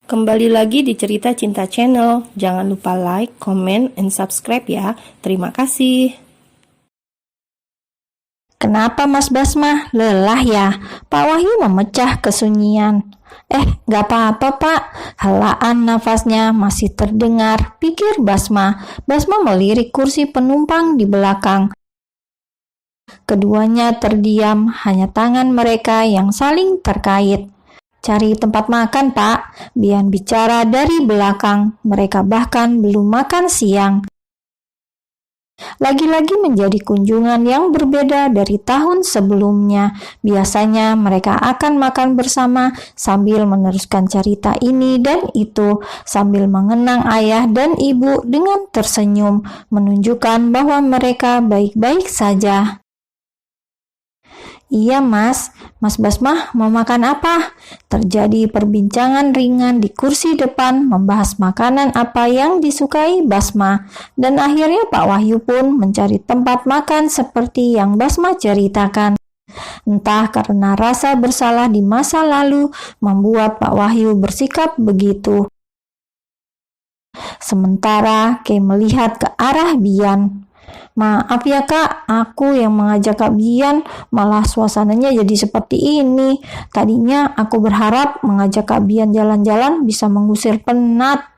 Kembali lagi di Cerita Cinta Channel. Jangan lupa like, comment, and subscribe ya. Terima kasih. Kenapa Mas Basma? Lelah ya? Pak Wahyu memecah kesunyian. Gak apa-apa Pak. Helaan nafasnya masih terdengar, pikir Basma. Basma melirik kursi penumpang di belakang. Keduanya terdiam, hanya tangan mereka yang saling terkait. Cari tempat makan, Pak. Bian bicara dari belakang. Mereka bahkan belum makan siang. Lagi-lagi menjadi kunjungan yang berbeda dari tahun sebelumnya. Biasanya mereka akan makan bersama sambil meneruskan cerita ini dan itu, sambil mengenang ayah dan ibu dengan tersenyum, menunjukkan bahwa mereka baik-baik saja. Iya Mas Basma mau makan apa? Terjadi perbincangan ringan di kursi depan membahas makanan apa yang disukai Basma. Dan akhirnya Pak Wahyu pun mencari tempat makan seperti yang Basma ceritakan. Entah karena rasa bersalah di masa lalu membuat Pak Wahyu bersikap begitu. Sementara Kay melihat ke arah Bian. Maaf ya Kak, aku yang mengajak Kak Bian, malah suasananya jadi seperti ini. Tadinya aku berharap mengajak Kak Bian jalan-jalan bisa mengusir penat.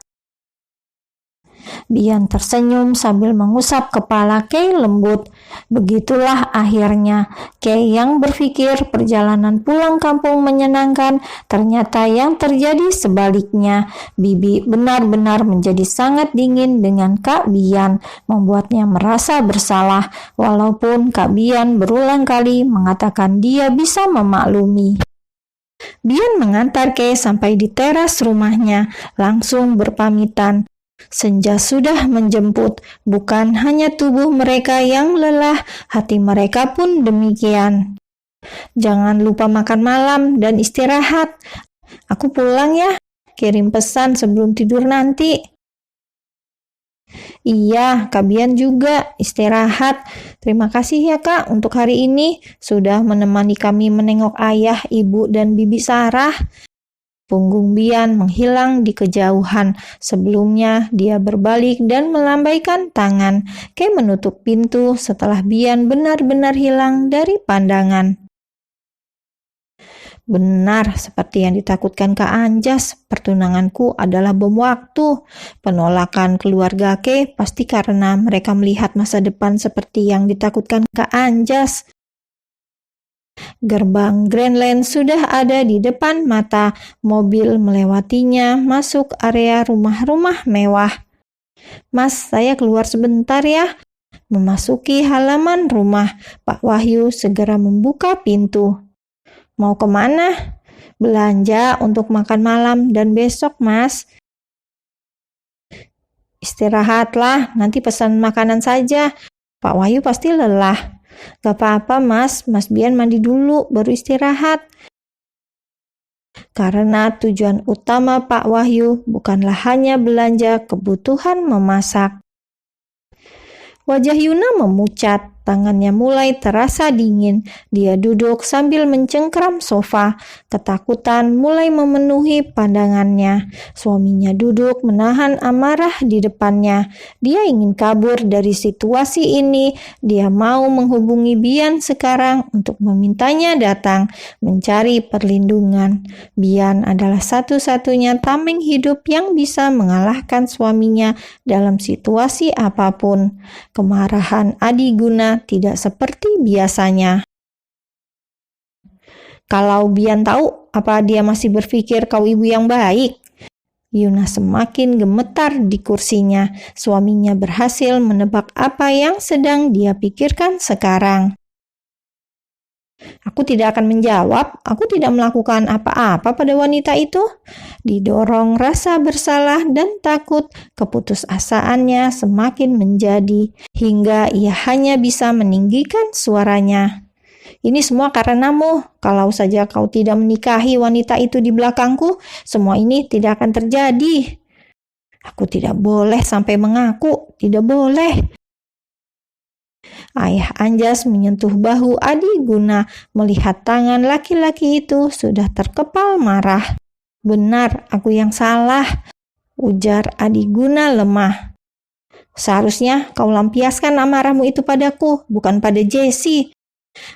Bian tersenyum sambil mengusap kepala Kay lembut. Begitulah akhirnya. Kay yang berpikir perjalanan pulang kampung menyenangkan, ternyata yang terjadi sebaliknya. Bibi benar-benar menjadi sangat dingin dengan Kak Bian, membuatnya merasa bersalah, walaupun Kak Bian berulang kali mengatakan dia bisa memaklumi. Bian mengantar Kay sampai di teras rumahnya, langsung berpamitan. Senja sudah menjemput, bukan hanya tubuh mereka yang lelah, hati mereka pun demikian. Jangan lupa makan malam dan istirahat. Aku pulang ya, kirim pesan sebelum tidur nanti. Iya, Kak Bian juga istirahat. Terima kasih ya Kak untuk hari ini, sudah menemani kami menengok ayah, ibu, dan bibi Sarah. Punggung Bian menghilang di kejauhan. Sebelumnya dia berbalik dan melambaikan tangan. Kay menutup pintu setelah Bian benar-benar hilang dari pandangan. Benar, seperti yang ditakutkan Kak Anjas, pertunanganku adalah bom waktu. Penolakan keluarga Kay pasti karena mereka melihat masa depan seperti yang ditakutkan Kak Anjas. Gerbang Grandland sudah ada di depan mata. Mobil melewatinya, masuk area rumah-rumah mewah. Mas, saya keluar sebentar ya. Memasuki halaman rumah, Pak Wahyu segera membuka pintu. Mau kemana? Belanja untuk makan malam dan besok, Mas. Istirahatlah, nanti pesan makanan saja. Pak Wahyu pasti lelah. Gak apa-apa Mas Bian mandi dulu baru istirahat. Karena tujuan utama Pak Wahyu bukanlah hanya belanja kebutuhan memasak. Wajah Yuna memucat, tangannya mulai terasa dingin. Dia duduk sambil mencengkram sofa. Ketakutan mulai memenuhi pandangannya. Suaminya duduk menahan amarah di depannya. Dia ingin kabur dari situasi ini. Dia mau menghubungi Bian sekarang untuk memintanya datang, mencari perlindungan. Bian adalah satu-satunya tameng hidup yang bisa mengalahkan suaminya dalam situasi apapun. Kemarahan Adi Guna tidak seperti biasanya. Kalau Bian tahu, apa dia masih berpikir kau ibu yang baik? Yuna semakin gemetar di kursinya. Suaminya berhasil menebak apa yang sedang dia pikirkan sekarang. Aku tidak akan menjawab, aku tidak melakukan apa-apa pada wanita itu. Didorong rasa bersalah dan takut, keputusasaannya semakin menjadi, hingga ia hanya bisa meninggikan suaranya. Ini semua karenamu, kalau saja kau tidak menikahi wanita itu di belakangku, semua ini tidak akan terjadi. Aku tidak boleh sampai mengaku, tidak boleh. Ayah Anjas menyentuh bahu Adi Guna, melihat tangan laki-laki itu sudah terkepal marah. Benar, aku yang salah, ujar Adiguna lemah. Seharusnya kau lampiaskan amarahmu itu padaku, bukan pada Jessie.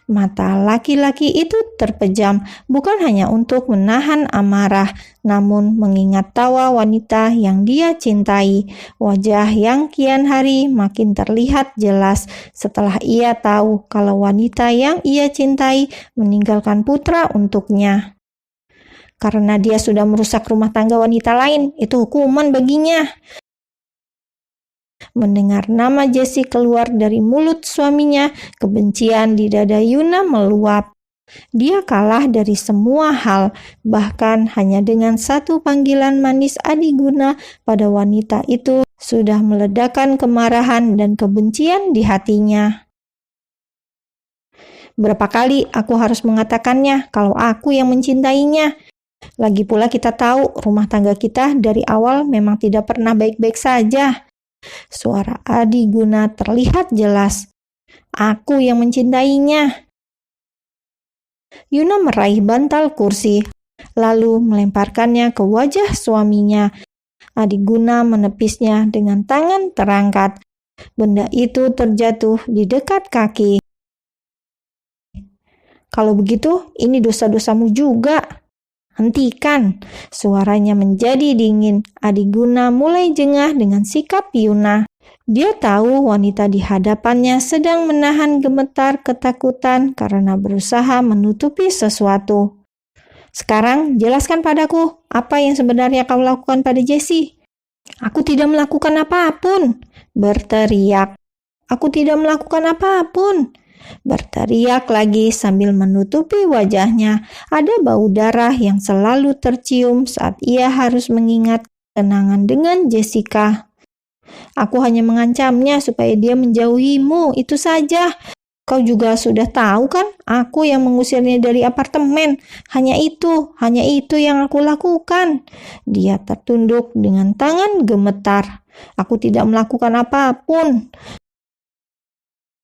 Mata laki-laki itu terpejam, bukan hanya untuk menahan amarah, namun mengingat tawa wanita yang dia cintai. Wajah yang kian hari makin terlihat jelas setelah ia tahu kalau wanita yang ia cintai meninggalkan putra untuknya. Karena dia sudah merusak rumah tangga wanita lain, itu hukuman baginya. Mendengar nama Jessie keluar dari mulut suaminya, kebencian di dada Yuna meluap. Dia kalah dari semua hal, bahkan hanya dengan satu panggilan manis Adiguna pada wanita itu sudah meledakkan kemarahan dan kebencian di hatinya. Berapa kali aku harus mengatakannya kalau aku yang mencintainya? Lagi pula kita tahu rumah tangga kita dari awal memang tidak pernah baik-baik saja. Suara Adiguna terlihat jelas. Aku yang mencintainya. Yuna meraih bantal kursi, lalu melemparkannya ke wajah suaminya. Adiguna menepisnya dengan tangan terangkat. Benda itu terjatuh di dekat kaki. Kalau begitu, ini dosa-dosamu juga. Hentikan, suaranya menjadi dingin. Adiguna mulai jengah dengan sikap Yuna. Dia tahu wanita di hadapannya sedang menahan gemetar ketakutan karena berusaha menutupi sesuatu. Sekarang jelaskan padaku apa yang sebenarnya kau lakukan pada Jessie. Aku tidak melakukan apapun, berteriak. Aku tidak melakukan apapun. Berteriak lagi sambil menutupi wajahnya. Ada bau darah yang selalu tercium saat ia harus mengingat kenangan dengan Jessica. Aku hanya mengancamnya supaya dia menjauhimu, itu saja. Kau juga sudah tahu kan, aku yang mengusirnya dari apartemen. Hanya itu yang aku lakukan. Dia tertunduk dengan tangan gemetar. Aku tidak melakukan apapun.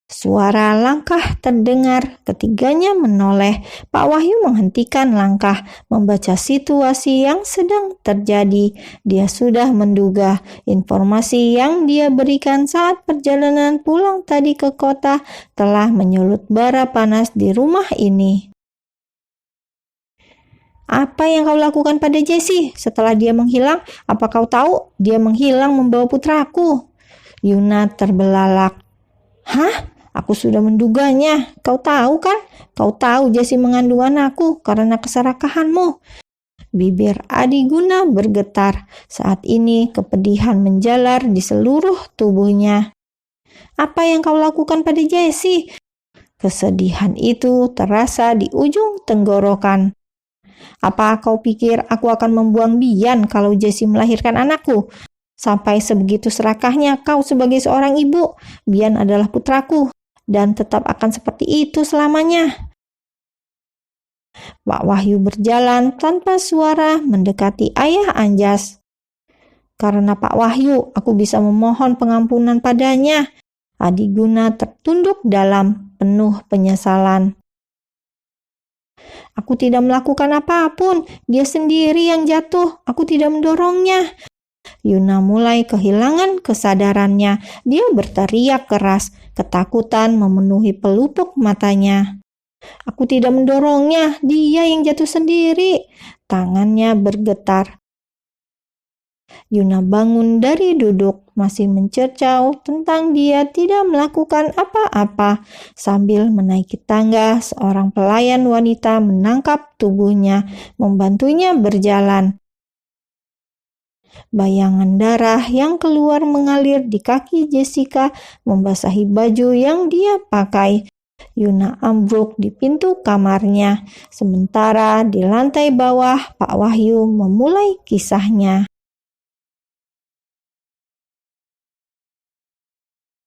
Suara langkah terdengar, ketiganya menoleh. Pak Wahyu menghentikan langkah, membaca situasi yang sedang terjadi. Dia sudah menduga informasi yang dia berikan saat perjalanan pulang tadi ke kota telah menyulut bara panas di rumah ini. Apa yang kau lakukan pada Jessie setelah dia menghilang? Apa kau tahu dia menghilang membawa putraku? Yuna terbelalak. Hah? Aku sudah menduganya. Kau tahu kan? Kau tahu Jessie mengandung anakku karena keserakahanmu. Bibir Adiguna bergetar. Saat ini kepedihan menjalar di seluruh tubuhnya. Apa yang kau lakukan pada Jessie? Kesedihan itu terasa di ujung tenggorokan. Apa kau pikir aku akan membuang Bian kalau Jessie melahirkan anakku? Sampai sebegitu serakahnya kau sebagai seorang ibu. Bian adalah putraku dan tetap akan seperti itu selamanya. Pak Wahyu berjalan tanpa suara mendekati ayah Anjas. Karena Pak Wahyu, aku bisa memohon pengampunan padanya. Adiguna tertunduk dalam penuh penyesalan. Aku tidak melakukan apapun, dia sendiri yang jatuh, aku tidak mendorongnya. Yuna mulai kehilangan kesadarannya. Dia berteriak keras, ketakutan memenuhi pelupuk matanya. Aku tidak mendorongnya, dia yang jatuh sendiri. Tangannya bergetar. Yuna bangun dari duduk, masih mencercau tentang dia tidak melakukan apa-apa. Sambil menaiki tangga, seorang pelayan wanita menangkap tubuhnya, membantunya berjalan. Bayangan darah yang keluar mengalir di kaki Jessica membasahi baju yang dia pakai. Yuna ambruk di pintu kamarnya. Sementara di lantai bawah, Pak Wahyu memulai kisahnya.